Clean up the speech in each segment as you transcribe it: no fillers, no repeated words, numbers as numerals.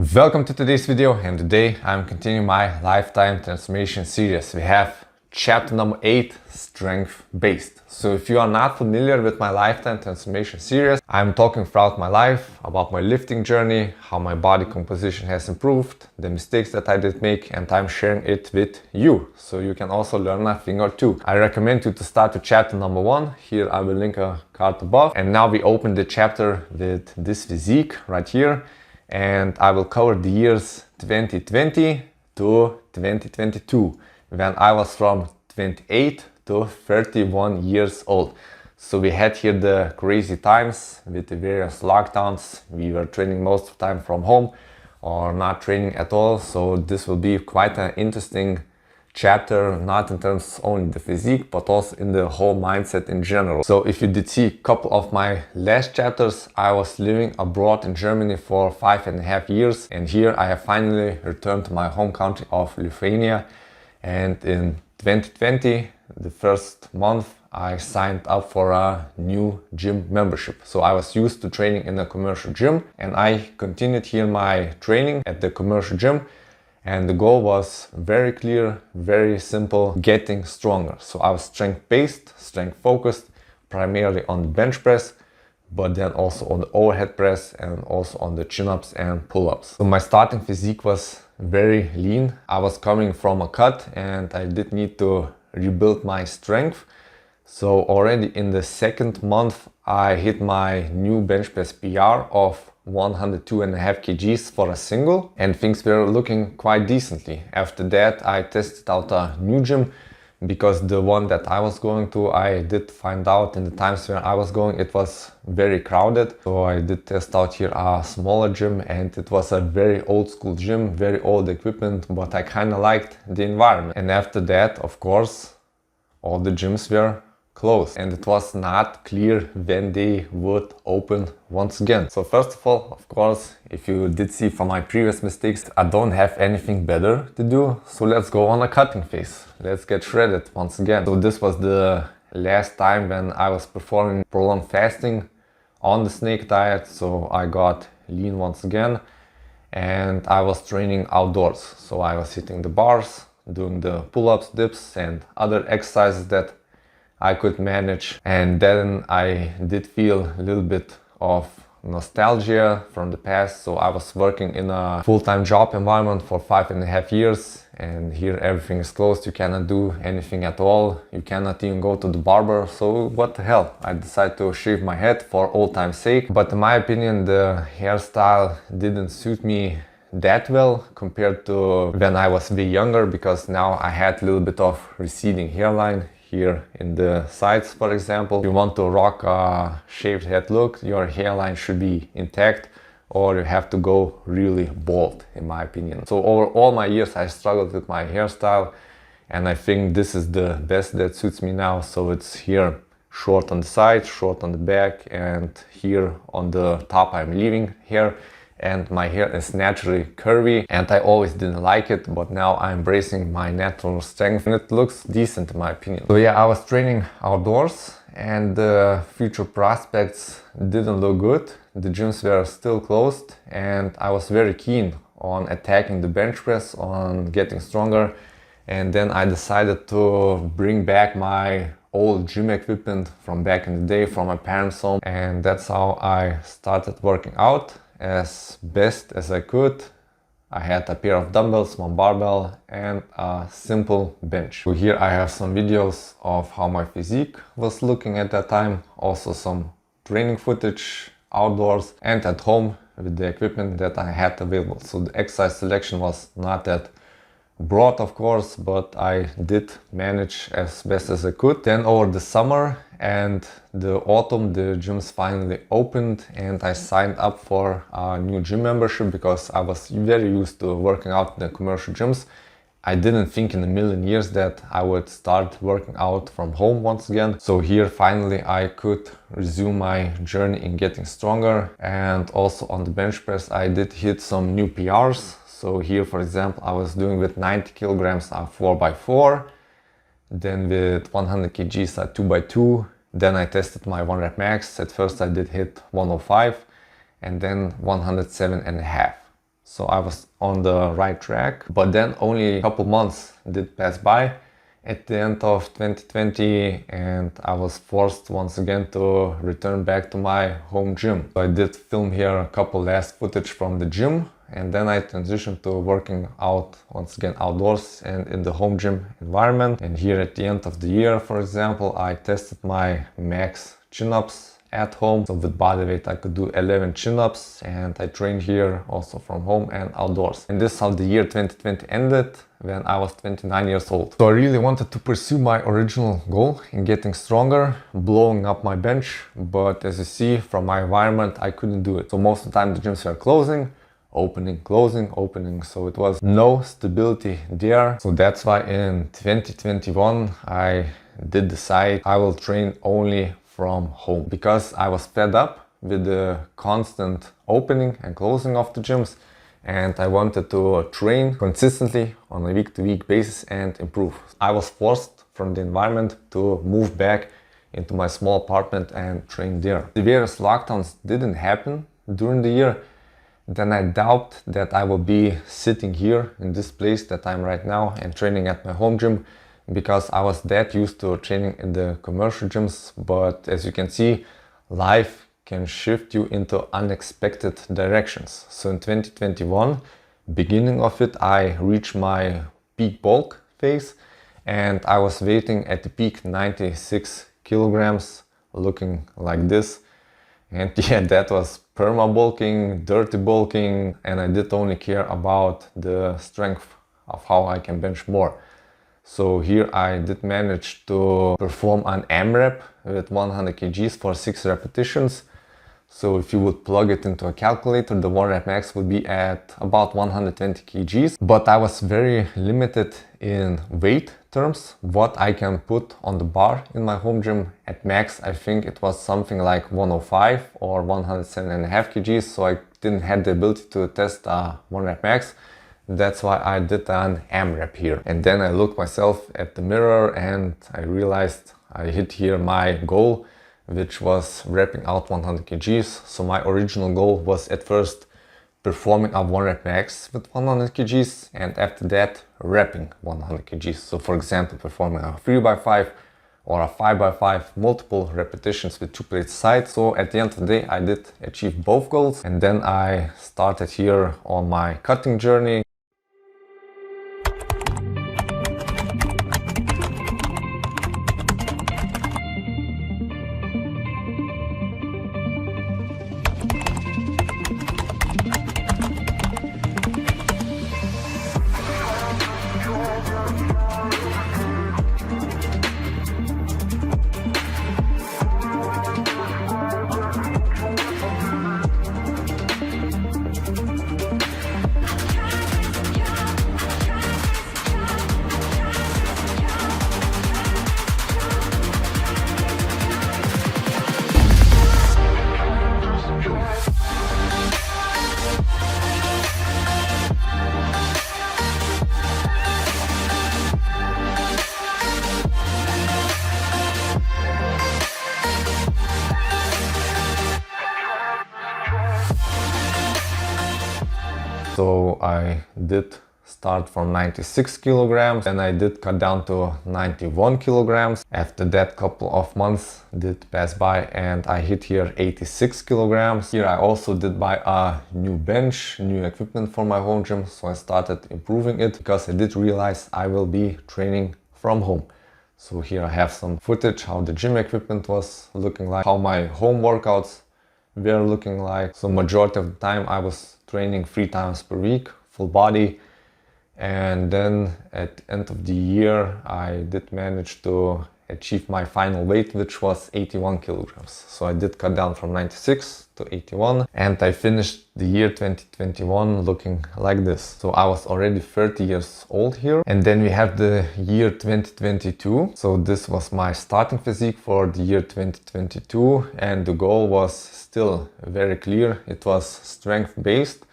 Welcome to today's video, and today I'm continuing my lifetime transformation series. We have chapter number 8, strength based. So if you are not familiar with my lifetime transformation series, I'm talking throughout my life about my lifting journey, how my body composition has improved, the mistakes that I did make, and I'm sharing it with you, so you can also learn a thing or two. I recommend you to start with chapter number 1. Here I will link a card above. And now we open the chapter with this physique right here. And I will cover the years 2020 to 2022, when I was from 28 to 31 years old. So we had here the crazy times with the various lockdowns. We were training most of the time from home or not training at all. So this will be quite an interesting chapter, not in terms only the physique, but also in the whole mindset in general. So if you did see a couple of my last chapters, I was living abroad in Germany for 5.5 years, and here I have finally returned to my home country of Lithuania. And in 2020, the first month, I signed up for a new gym membership. So I was used to training in a commercial gym, and I continued here my training at the commercial gym. And the goal was very clear, very simple: getting stronger. So I was strength-based, strength-focused, primarily on the bench press, but then also on the overhead press and also on the chin-ups and pull-ups. So my starting physique was very lean. I was coming from a cut and I did need to rebuild my strength. So already in the second month, I hit my new bench press PR of 102.5 kgs for a single, and things were looking quite decently. After that, I tested out a new gym, because the one that I was going to, I did find out in the times where I was going, it was very crowded. So I did test out here a smaller gym, and it was a very old school gym, very old equipment, but I kind of liked the environment. And after that, of course, all the gyms were closed, and it was not clear when they would open once again. So first of all, of course, if you did see from my previous mistakes, I don't have anything better to do, so let's go on a cutting phase. Let's get shredded once again. So this was the last time when I was performing prolonged fasting on the snake diet, so I got lean once again, and I was training outdoors. So I was hitting the bars, doing the pull-ups, dips, and other exercises that I could manage. And then I did feel a little bit of nostalgia from the past. So I was working in a full-time job environment for 5.5 years, and here everything is closed. You cannot do anything at all. You cannot even go to the barber. So what the hell? I decided to shave my head for old time's sake. But in my opinion, the hairstyle didn't suit me that well compared to when I was way younger, because now I had a little bit of receding hairline here in the sides, for example. If you want to rock a shaved head look, your hairline should be intact, or you have to go really bald, in my opinion. So over all my years, I struggled with my hairstyle, and I think this is the best that suits me now. So it's here short on the side, short on the back, and here on the top I'm leaving hair. And my hair is naturally curvy, and I always didn't like it, but now I'm embracing my natural strength, and it looks decent in my opinion. So yeah, I was training outdoors, and the future prospects didn't look good. The gyms were still closed, and I was very keen on attacking the bench press, on getting stronger. And then I decided to bring back my old gym equipment from back in the day, from my parents' home, and that's how I started working out as best as I could. I had a pair of dumbbells, one barbell, and a simple bench. So here I have some videos of how my physique was looking at that time, also some training footage outdoors and at home with the equipment that I had available. So the exercise selection was not that broad, of course, but I did manage as best as I could. Then over the summer and the autumn, the gyms finally opened, and I signed up for a new gym membership, because I was very used to working out in the commercial gyms. I didn't think in a million years that I would start working out from home once again. So here finally I could resume my journey in getting stronger. And also on the bench press, I did hit some new PRs. So here, for example, I was doing with 90 kilograms a 4x4, then with 100 kgs a 2x2. Then I tested my 1 rep max. At first I did hit 105, and then 107.5. So I was on the right track, but then only a couple months did pass by at the end of 2020, and I was forced once again to return back to my home gym. So I did film here a couple last footage from the gym, and then I transitioned to working out once again outdoors and in the home gym environment. And here at the end of the year, for example, I tested my max chin-ups at home. So with body weight I could do 11 chin-ups, and I trained here also from home and outdoors. And this is how the year 2020 ended when I was 29 years old. So I really wanted to pursue my original goal in getting stronger, blowing up my bench, but as you see from my environment I couldn't do it. So most of the time the gyms were closing, opening, closing, opening, so it was no stability there. So that's why in 2021 I did decide I will train only from home, because I was fed up with the constant opening and closing of the gyms, and I wanted to train consistently on a week-to-week basis and improve. I was forced from the environment to move back into my small apartment and train there. The various lockdowns didn't happen during the year, then I doubt that I will be sitting here in this place that I'm right now and training at my home gym, because I was that used to training in the commercial gyms. But as you can see, life can shift you into unexpected directions. So in 2021, beginning of it, I reached my peak bulk phase, and I was weighing at the peak 96 kilograms, looking like this. And yeah, that was perma bulking, dirty bulking, and I did only care about the strength of how I can bench more. So here I did manage to perform an AMRAP with 100 kgs for 6 repetitions. So if you would plug it into a calculator, the 1 rep max would be at about 120 kgs. But I was very limited in weight terms, what I can put on the bar in my home gym. At max, I think it was something like 105 or 107.5 kgs. So I didn't have the ability to test a 1 rep max. That's why I did an AMRAP here. And then I looked myself at the mirror and I realized I hit here my goal, which was repping out 100 kgs. So my original goal was at first performing a 1 rep max with 100 kgs, and after that repping 100 kgs. So for example, performing a 3x5 or a 5x5, multiple repetitions with 2 plates side. So at the end of the day, I did achieve both goals. And then I started here on my cutting journey. So I did start from 96 kilograms and I did cut down to 91 kilograms. After that, couple of months did pass by and I hit here 86 kilograms. Here I also did buy a new bench, new equipment for my home gym. So I started improving it because I did realize I will be training from home. So here I have some footage how the gym equipment was looking like, how my home workouts were looking like. So majority of the time I was training 3 times per week, full body. And then at the end of the year, I did manage to achieve my final weight, which was 81 kilograms. So I did cut down from 96 to 81 and I finished the year 2021 looking like this. So I was already 30 years old here. And then we have the year 2022. So this was my starting physique for the year 2022 and the goal was still very clear. It was strength based.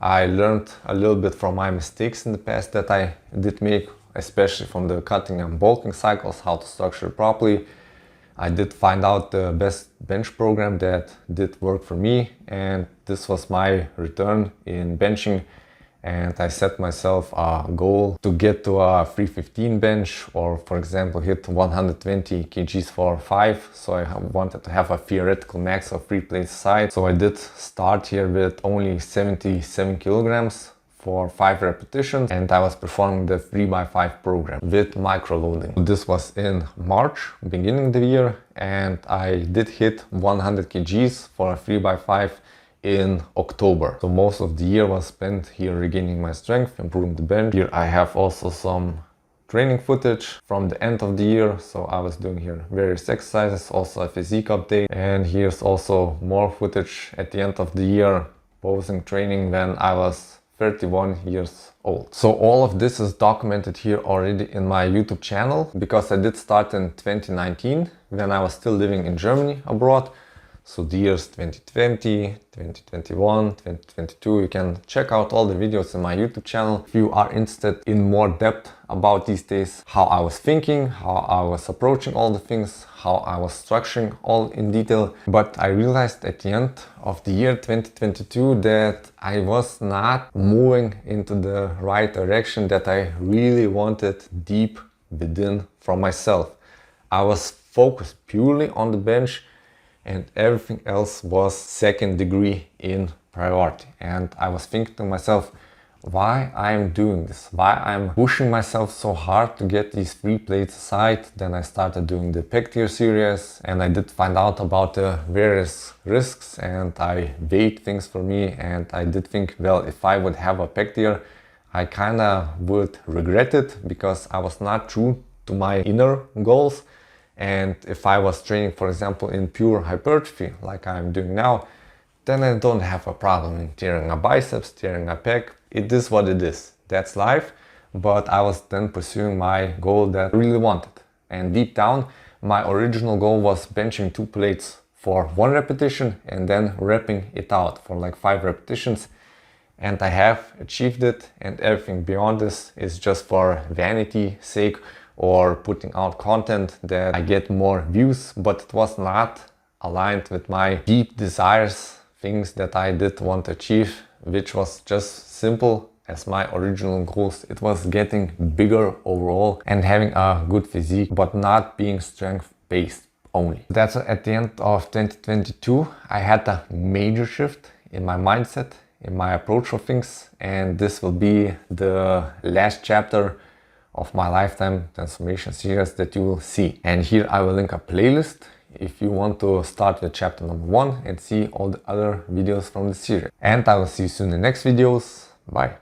I learned a little bit from my mistakes in the past that I did make, especially from the cutting and bulking cycles, how to structure it properly. I did find out the best bench program that did work for me, and this was my return in benching and I set myself a goal to get to a 315 bench, or for example hit 120 kgs for 5. So I wanted to have a theoretical max of 3 plates aside. So I did start here with only 77 kilograms for 5 repetitions, and I was performing the 3x5 program with micro loading. This was in March, beginning of the year, and I did hit 100 kgs for a 3x5 in October. So most of the year was spent here regaining my strength, improving the bench. Here I have also some training footage from the end of the year. So I was doing here various exercises, also a physique update. And here's also more footage at the end of the year, posing training when I was 31 years old. So all of this is documented here already in my YouTube channel, because I did start in 2019 when I was still living in Germany abroad. So the years 2020, 2021, 2022, you can check out all the videos in my YouTube channel if you are interested in more depth about these days, how I was thinking, how I was approaching all the things, how I was structuring all in detail. But I realized at the end of the year 2022 that I was not moving into the right direction that I really wanted deep within from myself. I was focused purely on the bench, and everything else was second degree in priority. And I was thinking to myself, why I'm doing this, why I'm pushing myself so hard to get these 3 plates aside. Then I started doing the pec tier series, and I did find out about the various risks, and I weighed things for me, and I did think, well, if I would have a pec tier, I kinda would regret it, because I was not true to my inner goals. And if I was training, for example, in pure hypertrophy, like I'm doing now, then I don't have a problem in tearing a biceps, tearing a pec. It is what it is. That's life. But I was then pursuing my goal that I really wanted. And deep down, my original goal was benching 2 plates for 1 repetition and then repping it out for like 5 repetitions. And I have achieved it, and everything beyond this is just for vanity sake, or putting out content that I get more views, but it was not aligned with my deep desires, things that I did want to achieve, which was just simple as my original goals. It was getting bigger overall and having a good physique, but not being strength based only. That's at the end of 2022. I had a major shift in my mindset, in my approach of things, and this will be the last chapter of my lifetime transformation series that you will see. And here I will link a playlist if you want to start with chapter number 1 and see all the other videos from the series. And I will see you soon in the next videos. Bye.